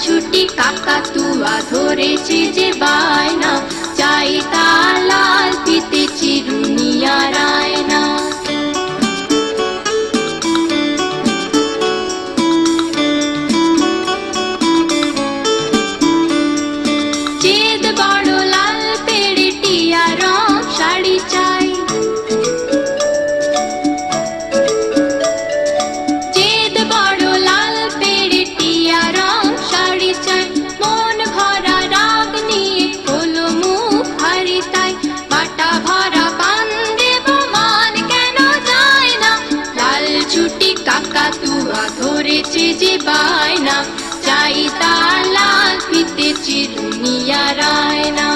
ছুটি কাকাতুয়া ধরেছে যে বায়না, চাই তার লাল ফিতে চিরুনি আর আয়না। চেদ বড় লাল পেড়ে টিয়া রং শাড়ি চাই, চেদ বড় লাল পেড়ে টিয়া রং শাড়ি চাই। মন ভরা রাগ নিয়ে হলো মুখ হারি তাই, বাটা ভরা পান দেব মান কেন যায় না। লাল ছুটি কাকাতুয়া ধরেছে যে বায়না, চাই তার লাল ফিতে চিরুনি আর আয়না।